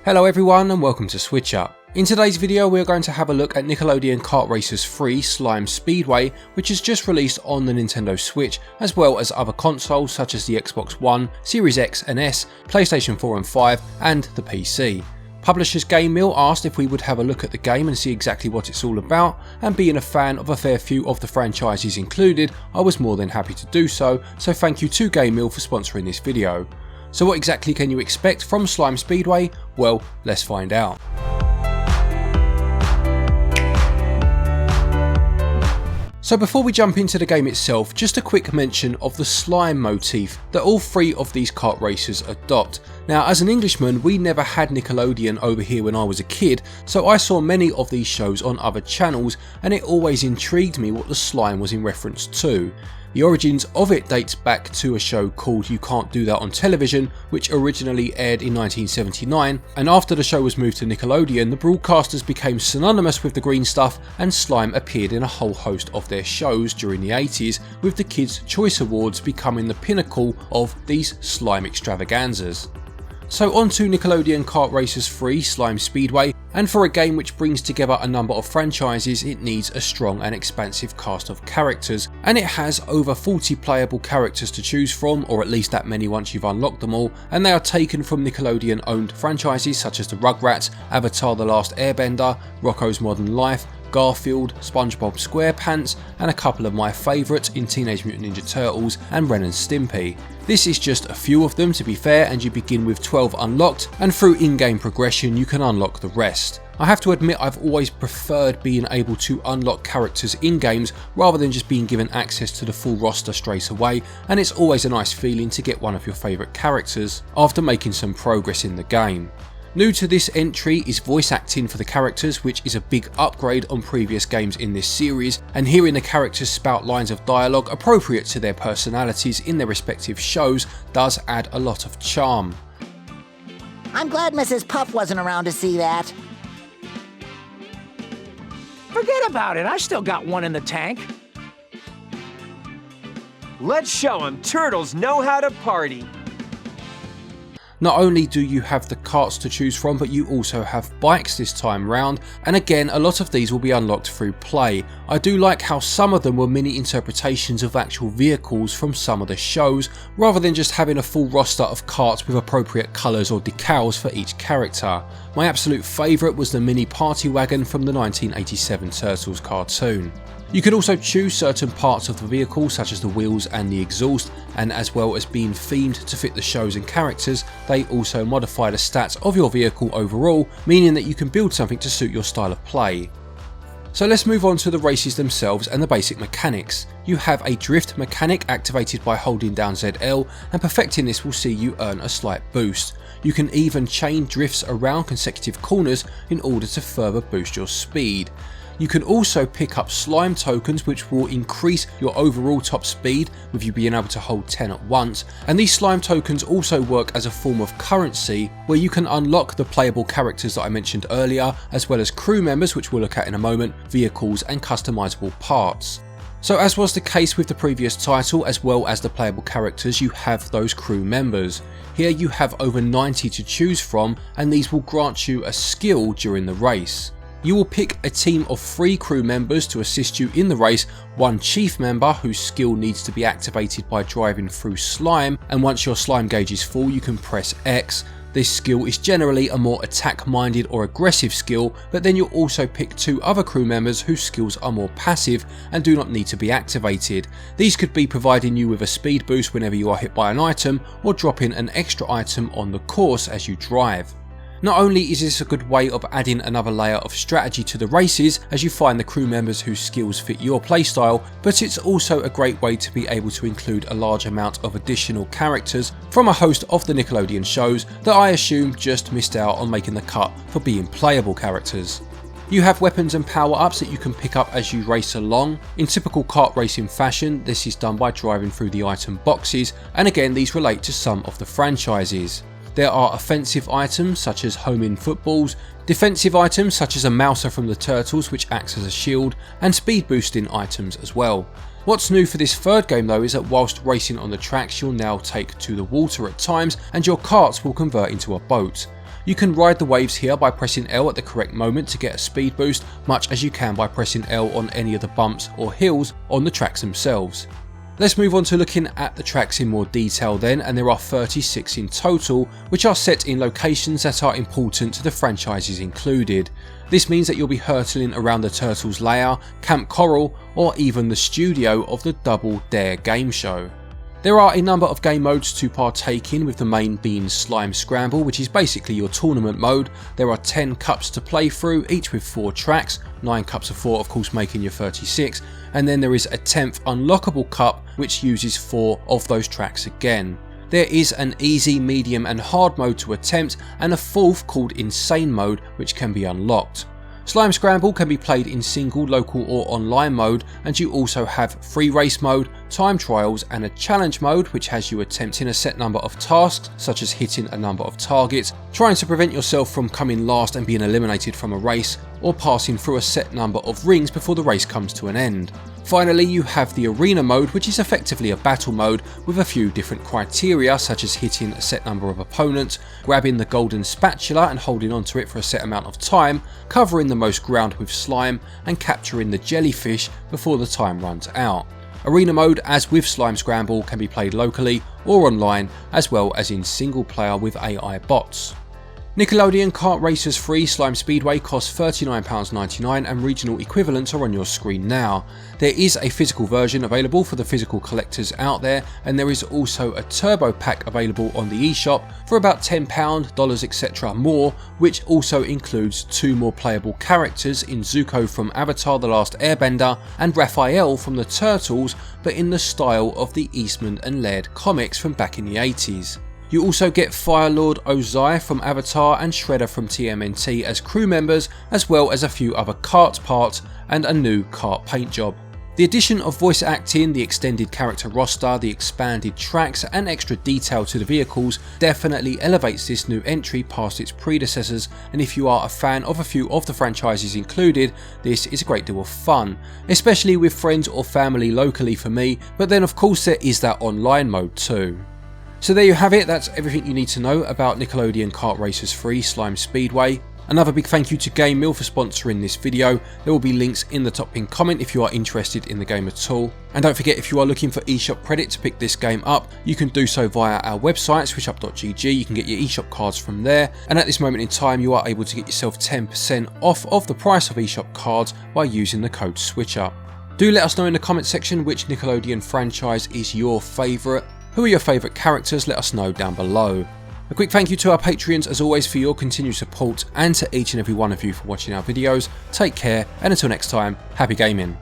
Hello everyone and welcome to SwitchUp. In today's video we are going to have a look at Nickelodeon Kart Racers 3 Slime Speedway, which is just released on the Nintendo Switch, as well as other consoles such as the Xbox One, Series X and S, PlayStation 4 and 5 and the PC. Publishers Game Mill asked if we would have a look at the game and see exactly what it's all about, and being a fan of a fair few of the franchises included, I was more than happy to do so thank you to Game Mill for sponsoring this video. So what exactly can you expect from Slime Speedway? Well, let's find out. So before we jump into the game itself, just a quick mention of the slime motif that all three of these kart racers adopt. Now as an Englishman, we never had Nickelodeon over here when I was a kid, so I saw many of these shows on other channels and it always intrigued me what the slime was in reference to. The origins of it dates back to a show called You Can't Do That on Television, which originally aired in 1979, and after the show was moved to Nickelodeon, the broadcasters became synonymous with the green stuff and slime appeared in a whole host of their shows during the 80s, with the Kids' Choice Awards becoming the pinnacle of these slime extravaganzas. So on to Nickelodeon Kart Racers 3 Slime Speedway, and for a game which brings together a number of franchises, it needs a strong and expansive cast of characters, and it has over 40 playable characters to choose from, or at least that many once you've unlocked them all, and they are taken from Nickelodeon owned franchises such as the Rugrats, Avatar The Last Airbender, Rocko's Modern Life, Garfield, SpongeBob SquarePants, and a couple of my favourites in Teenage Mutant Ninja Turtles and Ren and Stimpy. This is just a few of them to be fair, and you begin with 12 unlocked, and through in-game progression you can unlock the rest. I have to admit I've always preferred being able to unlock characters in games rather than just being given access to the full roster straight away, and it's always a nice feeling to get one of your favourite characters after making some progress in the game. New to this entry is voice acting for the characters, which is a big upgrade on previous games in this series, and hearing the characters spout lines of dialogue appropriate to their personalities in their respective shows does add a lot of charm. I'm glad Mrs. Puff wasn't around to see that. Forget about it, I still got one in the tank. Let's show them turtles know how to party. Not only do you have the karts to choose from, but you also have bikes this time round, and again a lot of these will be unlocked through play. I do like how some of them were mini interpretations of actual vehicles from some of the shows, rather than just having a full roster of karts with appropriate colours or decals for each character. My absolute favourite was the mini party wagon from the 1987 Turtles cartoon. You can also choose certain parts of the vehicle such as the wheels and the exhaust, and as well as being themed to fit the shows and characters, they also modify the stats of your vehicle overall, meaning that you can build something to suit your style of play. So let's move on to the races themselves and the basic mechanics. You have a drift mechanic activated by holding down ZL, and perfecting this will see you earn a slight boost. You can even chain drifts around consecutive corners in order to further boost your speed. You can also pick up slime tokens, which will increase your overall top speed with you being able to hold 10 at once, and these slime tokens also work as a form of currency where you can unlock the playable characters that I mentioned earlier, as well as crew members, which we'll look at in a moment, vehicles and customizable parts. So as was the case with the previous title, as well as the playable characters, you have those crew members. Here you have over 90 to choose from, and these will grant you a skill during the race. You will pick a team of 3 crew members to assist you in the race, one chief member whose skill needs to be activated by driving through slime, and once your slime gauge is full you can press X. This skill is generally a more attack minded or aggressive skill, but then you'll also pick 2 other crew members whose skills are more passive and do not need to be activated. These could be providing you with a speed boost whenever you are hit by an item, or dropping an extra item on the course as you drive. Not only is this a good way of adding another layer of strategy to the races as you find the crew members whose skills fit your playstyle, but it's also a great way to be able to include a large amount of additional characters from a host of the Nickelodeon shows that I assume just missed out on making the cut for being playable characters. You have weapons and power-ups that you can pick up as you race along. In typical kart racing fashion, this is done by driving through the item boxes, and again these relate to some of the franchises. There are offensive items such as home-in footballs, defensive items such as a mouser from the Turtles which acts as a shield, and speed boosting items as well. What's new for this third game though is that whilst racing on the tracks you'll now take to the water at times and your karts will convert into a boat. You can ride the waves here by pressing L at the correct moment to get a speed boost, much as you can by pressing L on any of the bumps or hills on the tracks themselves. Let's move on to looking at the tracks in more detail then, and there are 36 in total, which are set in locations that are important to the franchises included. This means that you'll be hurtling around the Turtles lair, Camp Coral, or even the studio of the Double Dare game show. There are a number of game modes to partake in, with the main being Slime Scramble, which is basically your tournament mode. There are 10 cups to play through, each with 4 tracks, 9 cups of 4 of course making your 36, and then there is a 10th unlockable cup which uses 4 of those tracks again. There is an easy, medium and hard mode to attempt, and a 4th called Insane mode which can be unlocked. Slime Scramble can be played in single, local or online mode, and you also have free race mode, time trials and a challenge mode which has you attempting a set number of tasks such as hitting a number of targets, trying to prevent yourself from coming last and being eliminated from a race, or passing through a set number of rings before the race comes to an end. Finally, you have the arena mode, which is effectively a battle mode with a few different criteria such as hitting a set number of opponents, grabbing the golden spatula and holding onto it for a set amount of time, covering the most ground with slime and capturing the jellyfish before the time runs out. Arena mode, as with Slime Scramble, can be played locally or online, as well as in single player with AI bots. Nickelodeon Kart Racers 3 Slime Speedway costs £39.99 and regional equivalents are on your screen now. There is a physical version available for the physical collectors out there, and there is also a turbo pack available on the eShop for about £10, etc. more, which also includes 2 more playable characters in Zuko from Avatar The Last Airbender and Raphael from the Turtles, but in the style of the Eastman and Laird comics from back in the 80s. You also get Firelord Ozai from Avatar and Shredder from TMNT as crew members, as well as a few other kart parts and a new kart paint job. The addition of voice acting, the extended character roster, the expanded tracks and extra detail to the vehicles definitely elevates this new entry past its predecessors, and if you are a fan of a few of the franchises included, this is a great deal of fun, especially with friends or family locally for me, but then of course there is that online mode too. So there you have it, that's everything you need to know about Nickelodeon Kart Racers 3 Slime Speedway. Another big thank you to Game Mill for sponsoring this video. There will be links in the top pinned comment if you are interested in the game at all. And don't forget, if you are looking for eShop credit to pick this game up, you can do so via our website switchup.gg. You can get your eShop cards from there, and at this moment in time you are able to get yourself 10% off of the price of eShop cards by using the code SwitchUp. Do let us know in the comment section which Nickelodeon franchise is your favourite. Who are your favourite characters? Let us know down below. A quick thank you to our Patreons as always for your continued support, and to each and every one of you for watching our videos. Take care, and until next time, happy gaming.